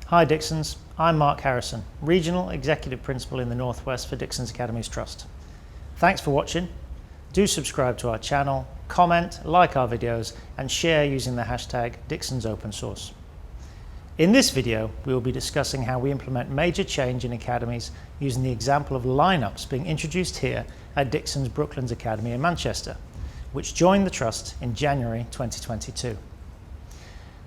Hi Dixons, I'm Mark Harrison, Regional Executive Principal in the Northwest for Dixons Academies Trust. Thanks for watching. Do subscribe to our channel, comment, like our videos and share using the hashtag DixonsOpenSource. In this video, we will be discussing how we implement major change in academies using the example of lineups being introduced here at Dixons Brooklands Academy in Manchester, which joined the Trust in January 2022.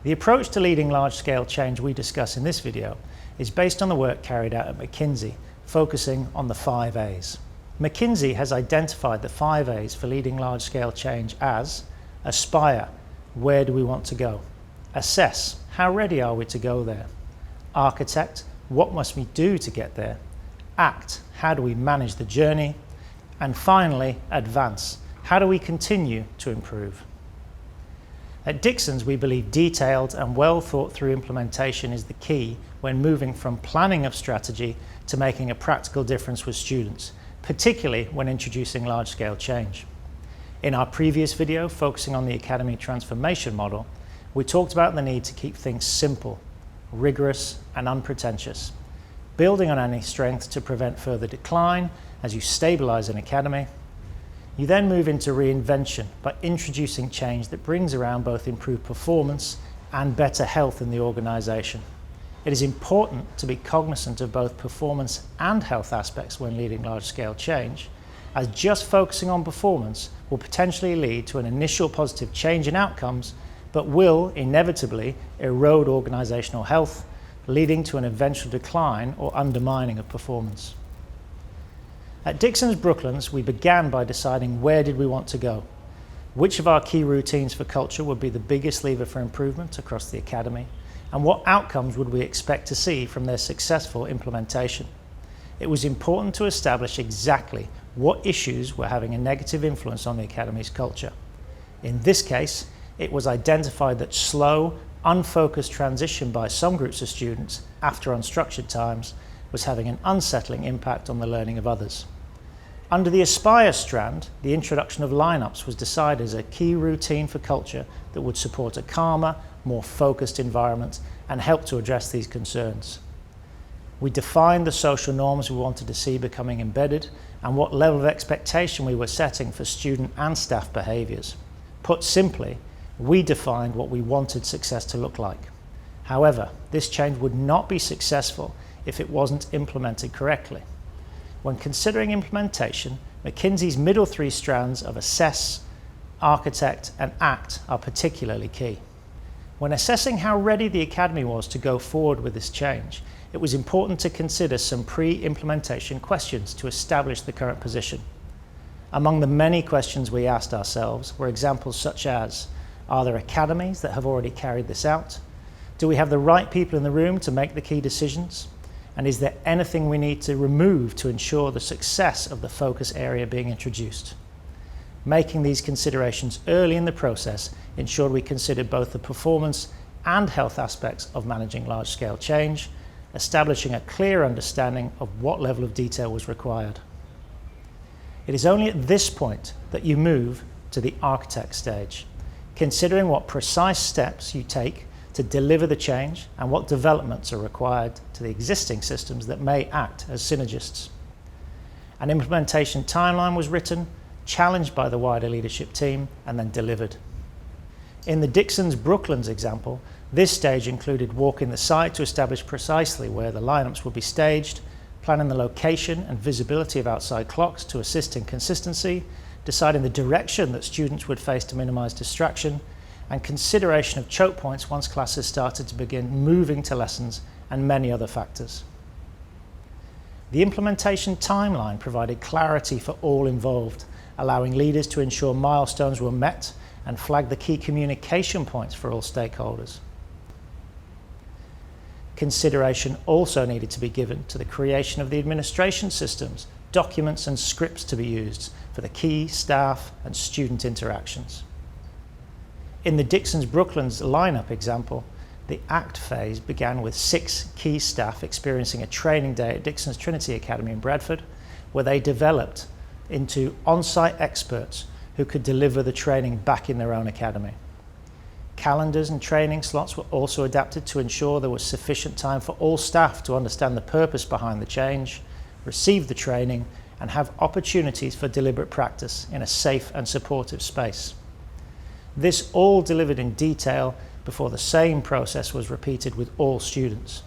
The approach to leading large-scale change we discuss in this video is based on the work carried out at McKinsey, focusing on the 5 A's. McKinsey has identified the 5 A's for leading large-scale change as: aspire, where do we want to go? Assess, how ready are we to go there? Architect, what must we do to get there? Act, how do we manage the journey? And finally, advance, how do we continue to improve? At Dixons, we believe detailed and well thought through implementation is the key when moving from planning of strategy to making a practical difference with students, particularly when introducing large-scale change. In our previous video, focusing on the Academy transformation model, we talked about the need to keep things simple, rigorous and unpretentious, building on any strength to prevent further decline as you stabilize an academy. You then move into reinvention by introducing change that brings around both improved performance and better health in the organization. It is important to be cognizant of both performance and health aspects when leading large-scale change, as just focusing on performance will potentially lead to an initial positive change in outcomes, but will inevitably erode organizational health, leading to an eventual decline or undermining of performance. At Dixons Brooklands, we began by deciding where did we want to go, which of our key routines for culture would be the biggest lever for improvement across the academy, and what outcomes would we expect to see from their successful implementation. It was important to establish exactly what issues were having a negative influence on the academy's culture. In this case, it was identified that slow, unfocused transition by some groups of students after unstructured times was having an unsettling impact on the learning of others. Under the Aspire strand, the introduction of lineups was decided as a key routine for culture that would support a calmer, more focused environment and help to address these concerns. We defined the social norms we wanted to see becoming embedded and what level of expectation we were setting for student and staff behaviours. Put simply, we defined what we wanted success to look like. However, this change would not be successful if it wasn't implemented correctly. When considering implementation, McKinsey's middle 3 strands of assess, architect and act are particularly key. When assessing how ready the academy was to go forward with this change, it was important to consider some pre-implementation questions to establish the current position. Among the many questions we asked ourselves were examples such as: are there academies that have already carried this out? Do we have the right people in the room to make the key decisions? And is there anything we need to remove to ensure the success of the focus area being introduced? Making these considerations early in the process ensured we considered both the performance and health aspects of managing large-scale change, establishing a clear understanding of what level of detail was required. It is only at this point that you move to the architect stage, considering what precise steps you take to deliver the change and what developments are required to the existing systems that may act as synergists. An implementation timeline was written, challenged by the wider leadership team, and then delivered. In the Dixons Brooklands example, this stage included walking the site to establish precisely where the lineups would be staged, planning the location and visibility of outside clocks to assist in consistency, deciding the direction that students would face to minimize distraction, and consideration of choke points once classes started to begin moving to lessons, and many other factors. The implementation timeline provided clarity for all involved, allowing leaders to ensure milestones were met and flag the key communication points for all stakeholders. Consideration also needed to be given to the creation of the administration systems, documents and scripts to be used for the key staff and student interactions. In the Dixons Brooklands lineup example, the ACT phase began with 6 key staff experiencing a training day at Dixons Trinity Academy in Bradford, where they developed into on-site experts who could deliver the training back in their own academy. Calendars and training slots were also adapted to ensure there was sufficient time for all staff to understand the purpose behind the change, receive the training, and have opportunities for deliberate practice in a safe and supportive space. This all delivered in detail before the same process was repeated with all students.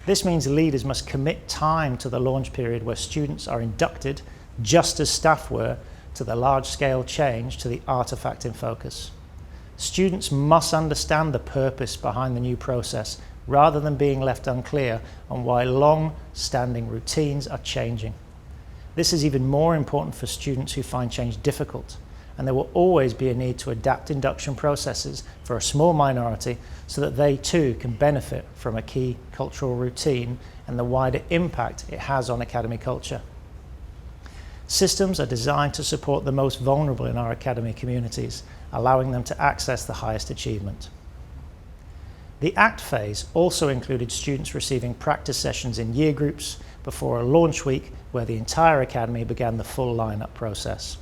This means leaders must commit time to the launch period where students are inducted, just as staff were, to the large-scale change to the artifact in focus. Students must understand the purpose behind the new process rather than being left unclear on why long-standing routines are changing. This is even more important for students who find change difficult, and there will always be a need to adapt induction processes for a small minority so that they too can benefit from a key cultural routine and the wider impact it has on academy culture. Systems are designed to support the most vulnerable in our academy communities, allowing them to access the highest achievement. The ACT phase also included students receiving practice sessions in year groups before a launch week where the entire academy began the full lineup process.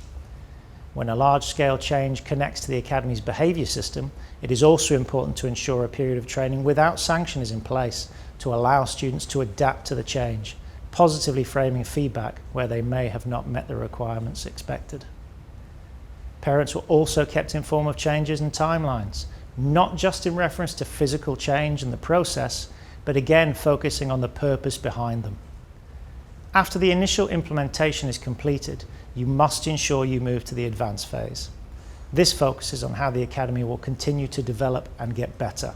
When a large-scale change connects to the academy's behaviour system, it is also important to ensure a period of training without sanction is in place to allow students to adapt to the change, positively framing feedback where they may have not met the requirements expected. Parents were also kept informed of changes and timelines, not just in reference to physical change and the process, but again focusing on the purpose behind them. After the initial implementation is completed, you must ensure you move to the advanced phase. This focuses on how the academy will continue to develop and get better.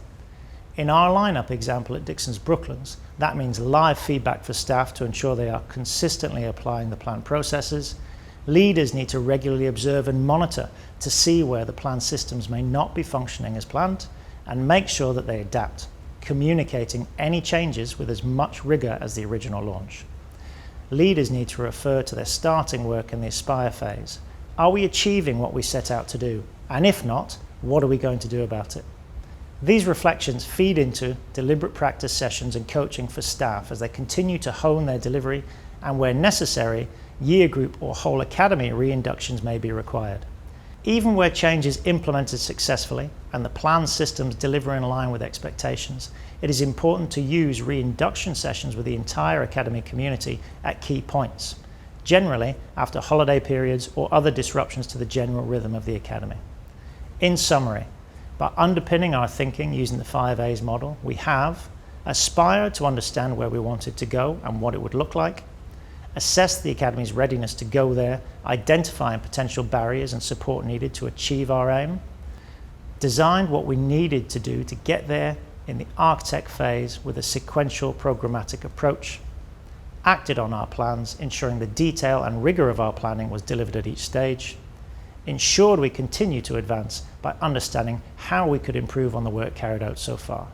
In our lineup example at Dixons Brooklands, that means live feedback for staff to ensure they are consistently applying the planned processes. Leaders need to regularly observe and monitor to see where the planned systems may not be functioning as planned and make sure that they adapt, communicating any changes with as much rigour as the original launch. Leaders need to refer to their starting work in the Aspire phase. Are we achieving what we set out to do? And if not, what are we going to do about it? These reflections feed into deliberate practice sessions and coaching for staff as they continue to hone their delivery, and where necessary, year group or whole academy re-inductions may be required. Even where change is implemented successfully and the planned systems deliver in line with expectations, it is important to use re-induction sessions with the entire academy community at key points, generally after holiday periods or other disruptions to the general rhythm of the academy. In summary, by underpinning our thinking using the 5 A's model, we have aspired to understand where we wanted to go and what it would look like, assess the academy's readiness to go there, identifying potential barriers and support needed to achieve our aim, designed what we needed to do to get there in the architect phase with a sequential programmatic approach, acted on our plans, ensuring the detail and rigour of our planning was delivered at each stage, ensured we continue to advance by understanding how we could improve on the work carried out so far.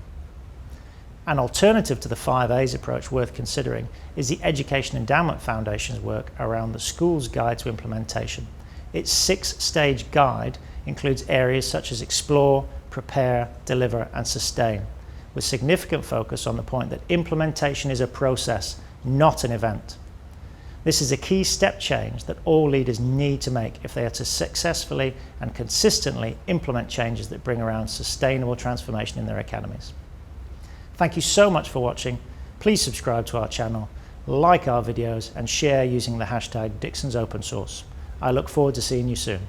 An alternative to the 5 A's approach worth considering is the Education Endowment Foundation's work around the School's Guide to Implementation. Its 6-stage guide includes areas such as explore, prepare, deliver, and sustain, with significant focus on the point that implementation is a process, not an event. This is a key step change that all leaders need to make if they are to successfully and consistently implement changes that bring around sustainable transformation in their academies. Thank you so much for watching. Please subscribe to our channel, like our videos, and share using the hashtag DixonsOpenSource. I look forward to seeing you soon.